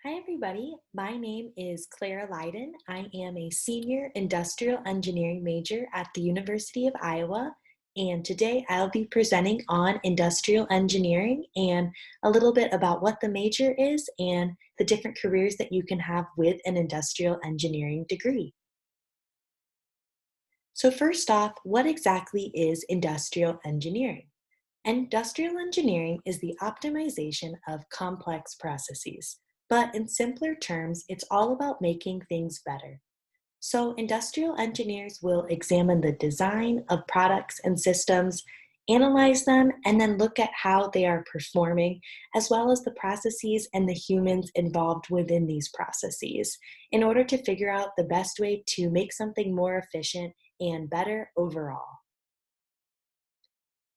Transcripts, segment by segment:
Hi, everybody. My name is Clara Leiden. I am a senior industrial engineering major at the University of Iowa. And today I'll be presenting on industrial engineering and a little bit about what the major is and the different careers that you can have with an industrial engineering degree. So, first off, what exactly is industrial engineering? Industrial engineering is the optimization of complex processes, but in simpler terms, it's all about making things better. So, industrial engineers will examine the design of products and systems, analyze them, and then look at how they are performing, as well as the processes and the humans involved within these processes, in order to figure out the best way to make something more efficient and better overall.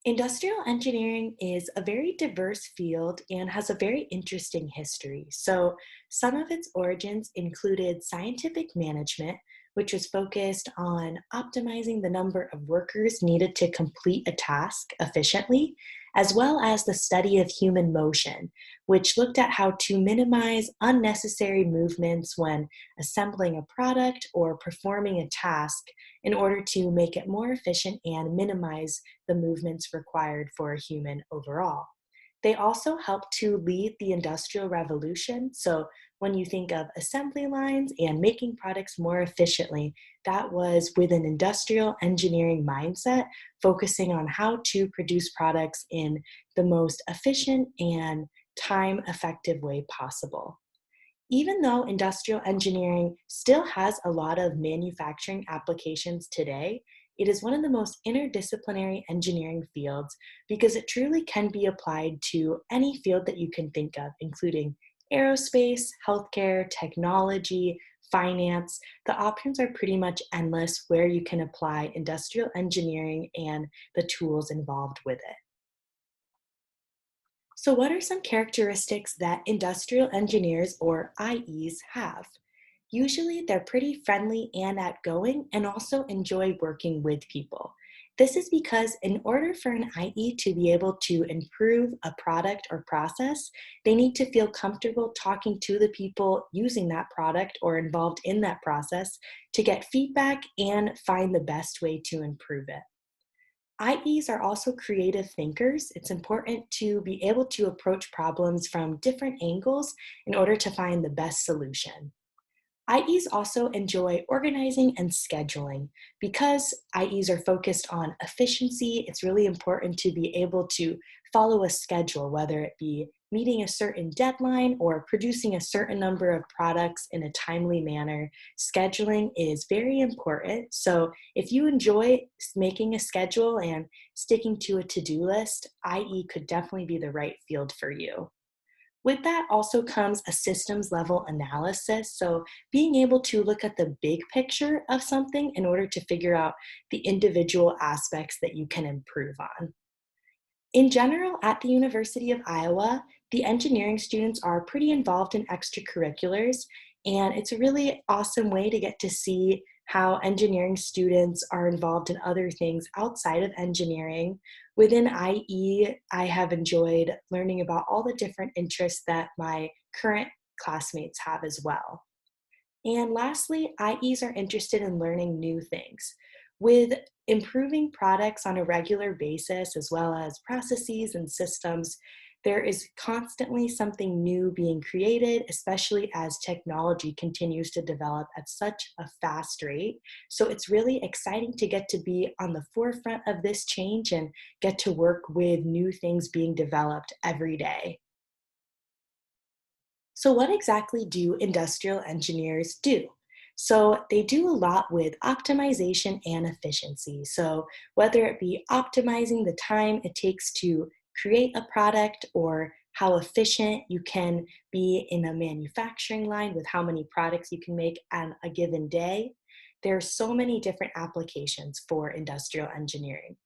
Industrial engineering is a very diverse field and has a very interesting history. So, some of its origins included scientific management, which was focused on optimizing the number of workers needed to complete a task efficiently, as well as the study of human motion, which looked at how to minimize unnecessary movements when assembling a product or performing a task in order to make it more efficient and minimize the movements required for a human overall. They also helped to lead the Industrial Revolution. So, when you think of assembly lines and making products more efficiently, that was with an industrial engineering mindset, focusing on how to produce products in the most efficient and time effective way possible. Even though industrial engineering still has a lot of manufacturing applications today, it is one of the most interdisciplinary engineering fields because it truly can be applied to any field that you can think of, including aerospace, healthcare, technology, finance. The options are pretty much endless where you can apply industrial engineering and the tools involved with it. So, what are some characteristics that industrial engineers or IEs have? Usually, they're pretty friendly and outgoing and also enjoy working with people. This is because, in order for an IE to be able to improve a product or process, they need to feel comfortable talking to the people using that product or involved in that process to get feedback and find the best way to improve it. IEs are also creative thinkers. It's important to be able to approach problems from different angles in order to find the best solution. IEs also enjoy organizing and scheduling. Because IEs are focused on efficiency, it's really important to be able to follow a schedule, whether it be meeting a certain deadline or producing a certain number of products in a timely manner. Scheduling is very important. So, if you enjoy making a schedule and sticking to a to do list, IE could definitely be the right field for you. With that also comes a systems level analysis. So, being able to look at the big picture of something in order to figure out the individual aspects that you can improve on. In general, at the University of Iowa, the engineering students are pretty involved in extracurriculars, and it's a really awesome way to get to see how engineering students are involved in other things outside of engineering. Within IE, I have enjoyed learning about all the different interests that my current classmates have as well. And lastly, IEs are interested in learning new things. With improving products on a regular basis, as well as processes and systems, there is constantly something new being created, especially as technology continues to develop at such a fast rate. So it's really exciting to get to be on the forefront of this change and get to work with new things being developed every day. So, what exactly do industrial engineers do? So, they do a lot with optimization and efficiency. So, whether it be optimizing the time it takes to create a product or how efficient you can be in a manufacturing line with how many products you can make on a given day, there are so many different applications for industrial engineering.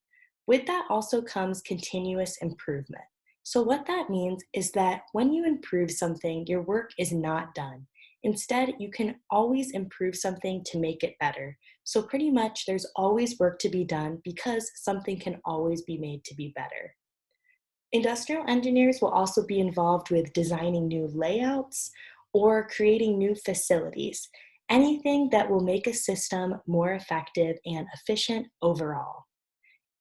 With that also comes continuous improvement. So, what that means is that when you improve something, your work is not done. Instead, you can always improve something to make it better. So, pretty much, there's always work to be done because something can always be made to be better. Industrial engineers will also be involved with designing new layouts or creating new facilities. Anything that will make a system more effective and efficient overall.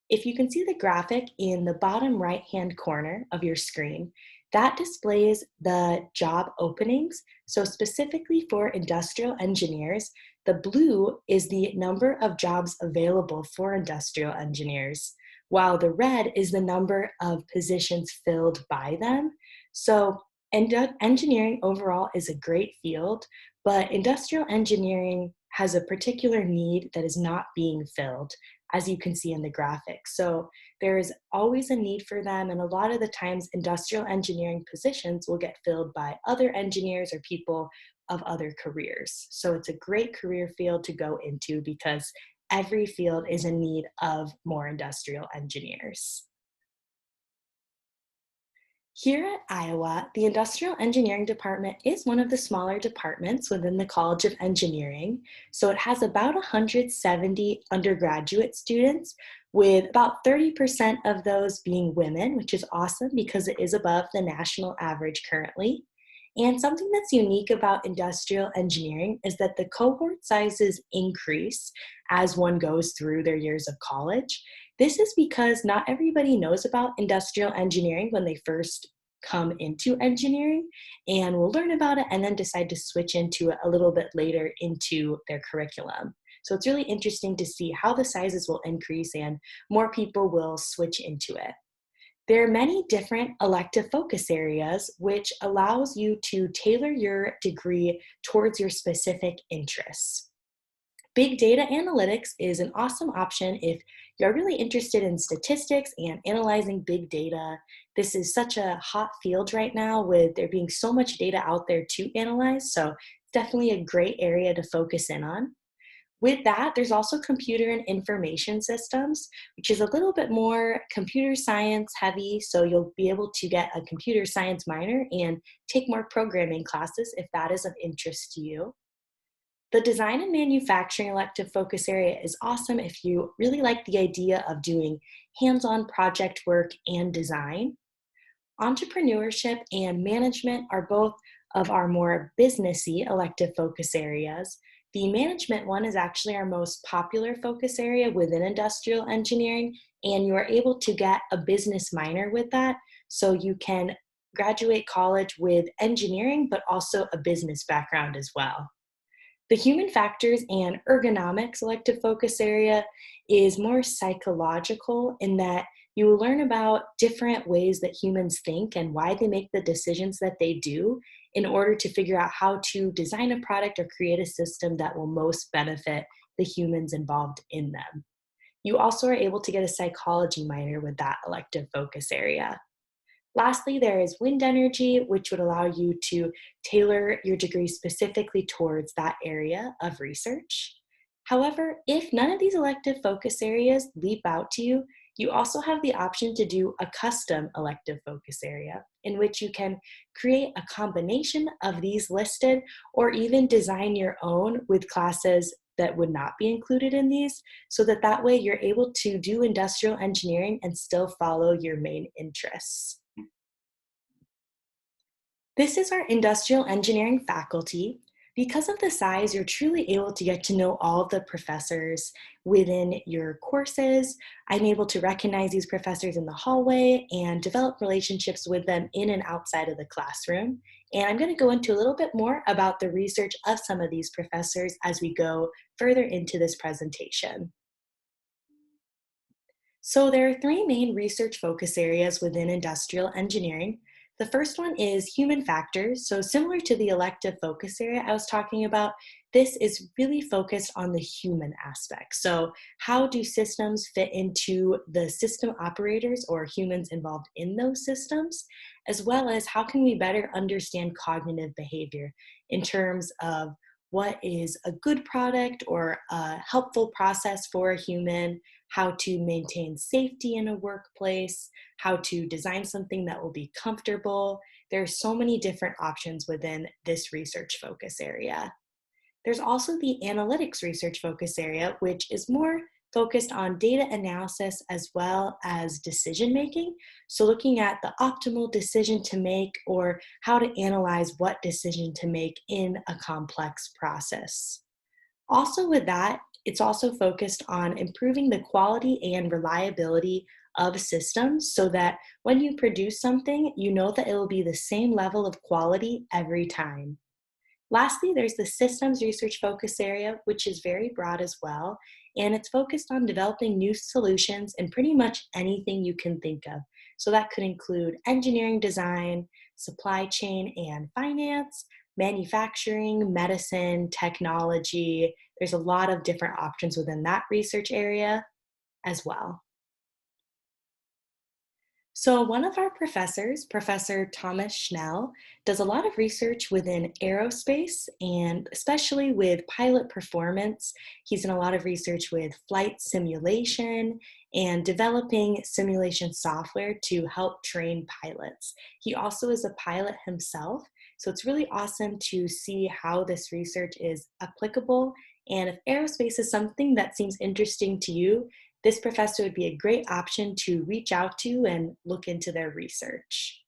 If you can see the graphic in the bottom right-hand corner of your screen, that displays the job openings. So specifically for industrial engineers, the blue is the number of jobs available for industrial engineers, while the red is the number of positions filled by them. So engineering overall is a great field, but industrial engineering has a particular need that is not being filled, as you can see in the graphic. So there is always a need for them, and a lot of the times industrial engineering positions will get filled by other engineers or people of other careers. So it's a great career field to go into because every field is in need of more industrial engineers. Here at Iowa, the Industrial Engineering Department is one of the smaller departments within the College of Engineering. So it has about 170 undergraduate students, with about 30% of those being women, which is awesome because it is above the national average currently. And something that's unique about industrial engineering is that the cohort sizes increase as one goes through their years of college. This is because not everybody knows about industrial engineering when they first come into engineering, and will learn about it and then decide to switch into it a little bit later into their curriculum. So it's really interesting to see how the sizes will increase and more people will switch into it. There are many different elective focus areas, which allows you to tailor your degree towards your specific interests. Big data analytics is an awesome option if you're really interested in statistics and analyzing big data. This is such a hot field right now with there being so much data out there to analyze, so it's definitely a great area to focus in on. With that, there's also computer and information systems, which is a little bit more computer science heavy, so you'll be able to get a computer science minor and take more programming classes if that is of interest to you. The design and manufacturing elective focus area is awesome if you really like the idea of doing hands-on project work and design. Entrepreneurship and management are both of our more businessy elective focus areas. The management one is actually our most popular focus area within industrial engineering, and you are able to get a business minor with that, so you can graduate college with engineering but also a business background as well. The human factors and ergonomics elective focus area is more psychological in that you will learn about different ways that humans think and why they make the decisions that they do in order to figure out how to design a product or create a system that will most benefit the humans involved in them. You also are able to get a psychology minor with that elective focus area. Lastly, there is wind energy, which would allow you to tailor your degree specifically towards that area of research. However, if none of these elective focus areas leap out to you, you also have the option to do a custom elective focus area in which you can create a combination of these listed or even design your own with classes that would not be included in these, so that that way you're able to do industrial engineering and still follow your main interests. This is our industrial engineering faculty. Because of the size, you're truly able to get to know all of the professors within your courses. I'm able to recognize these professors in the hallway and develop relationships with them in and outside of the classroom. And I'm going to go into a little bit more about the research of some of these professors as we go further into this presentation. So there are three main research focus areas within industrial engineering. The first one is human factors. So similar to the elective focus area I was talking about, this is really focused on the human aspect. So how do systems fit into the system operators or humans involved in those systems, as well as how can we better understand cognitive behavior in terms of what is a good product or a helpful process for a human, how to maintain safety in a workplace, how to design something that will be comfortable. There are so many different options within this research focus area. There's also the analytics research focus area, which is more focused on data analysis as well as decision making. So, looking at the optimal decision to make or how to analyze what decision to make in a complex process. Also, with that, it's also focused on improving the quality and reliability of systems so that when you produce something, you know that it will be the same level of quality every time. Lastly, there's the systems research focus area, which is very broad as well, and it's focused on developing new solutions in pretty much anything you can think of. So that could include engineering design, supply chain and finance, manufacturing, medicine, technology. There's a lot of different options within that research area as well. So, one of our professors, Professor Thomas Schnell, does a lot of research within aerospace and especially with pilot performance. He's done a lot of research with flight simulation and developing simulation software to help train pilots. He also is a pilot himself, so it's really awesome to see how this research is applicable. And if aerospace is something that seems interesting to you, this professor would be a great option to reach out to and look into their research.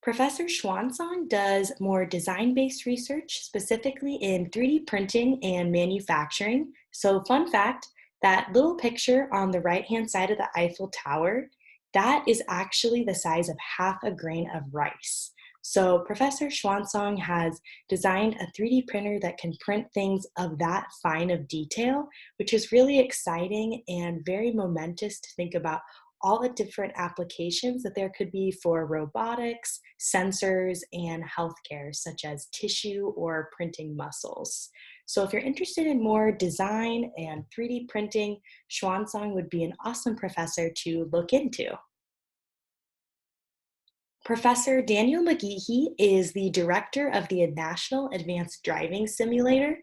Professor Schwansong does more design-based research, specifically in 3D printing and manufacturing. So fun fact, that little picture on the right-hand side of the Eiffel Tower, that is actually the size of half a grain of rice. So Professor Schwansong has designed a 3D printer that can print things of that fine of detail, which is really exciting and very momentous to think about all the different applications that there could be for robotics, sensors, and healthcare, such as tissue or printing muscles. So if you're interested in more design and 3D printing, Xuansong would be an awesome professor to look into. Professor Daniel McGeehee is the director of the National Advanced Driving Simulator.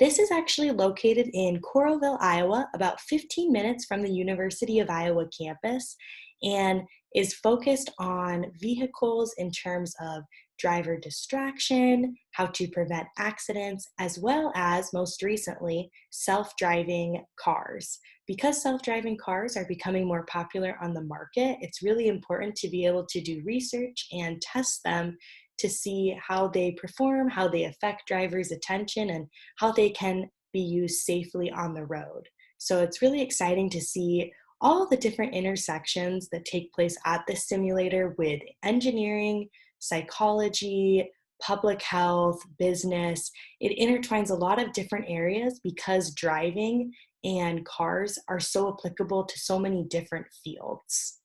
This is actually located in Coralville, Iowa, about 15 minutes from the University of Iowa campus, and is focused on vehicles in terms of driver distraction, how to prevent accidents, as well as, most recently, self driving cars. Because self-driving cars are becoming more popular on the market, it's really important to be able to do research and test them to see how they perform, how they affect drivers' attention, and how they can be used safely on the road. So it's really exciting to see all the different intersections that take place at this simulator with engineering, psychology, public health, business. It intertwines a lot of different areas because driving and cars are so applicable to so many different fields.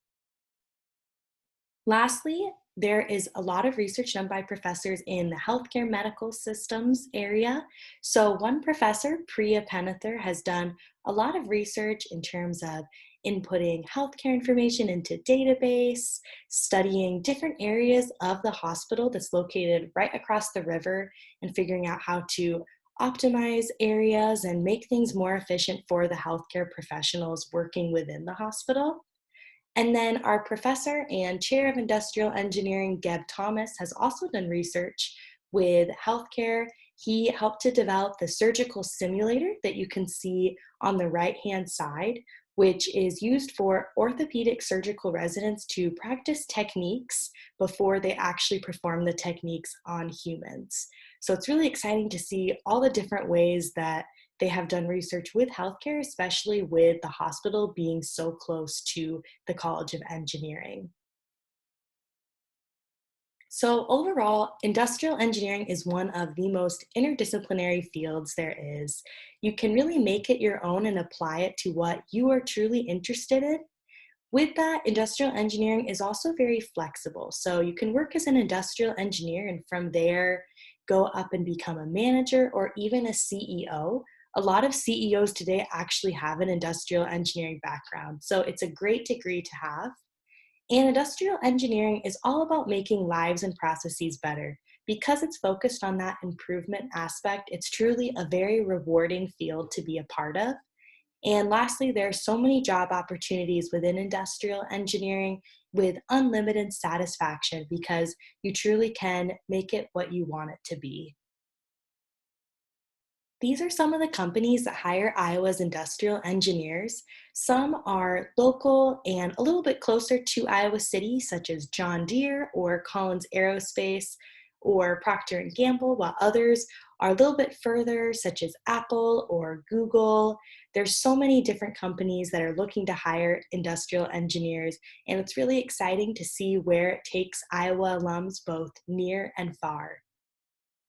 Lastly, there is a lot of research done by professors in the healthcare medical systems area. So, one professor, Priya Penather, has done a lot of research in terms of inputting healthcare information into database, studying different areas of the hospital that's located right across the river, and figuring out how to optimize areas and make things more efficient for the healthcare professionals working within the hospital. And then our professor and chair of industrial engineering, Geb Thomas, has also done research with healthcare. He helped to develop the surgical simulator that you can see on the right-hand side, which is used for orthopedic surgical residents to practice techniques before they actually perform the techniques on humans. So it's really exciting to see all the different ways that they have done research with healthcare, especially with the hospital being so close to the College of Engineering. So, overall, industrial engineering is one of the most interdisciplinary fields there is. You can really make it your own and apply it to what you are truly interested in. With that, industrial engineering is also very flexible. So, you can work as an industrial engineer and from there go up and become a manager or even a CEO. A lot of CEOs today actually have an industrial engineering background. So, it's a great degree to have. And industrial engineering is all about making lives and processes better. Because it's focused on that improvement aspect, it's truly a very rewarding field to be a part of. And lastly, there are so many job opportunities within industrial engineering with unlimited satisfaction because you truly can make it what you want it to be. These are some of the companies that hire Iowa's industrial engineers. Some are local and a little bit closer to Iowa City, such as John Deere or Collins Aerospace or Procter and Gamble, while others are a little bit further, such as Apple or Google. There's so many different companies that are looking to hire industrial engineers, and it's really exciting to see where it takes Iowa alums both near and far.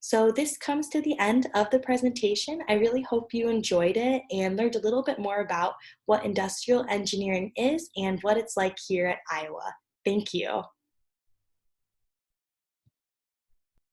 So this comes to the end of the presentation. I really hope you enjoyed it and learned a little bit more about what industrial engineering is and what it's like here at Iowa. Thank you.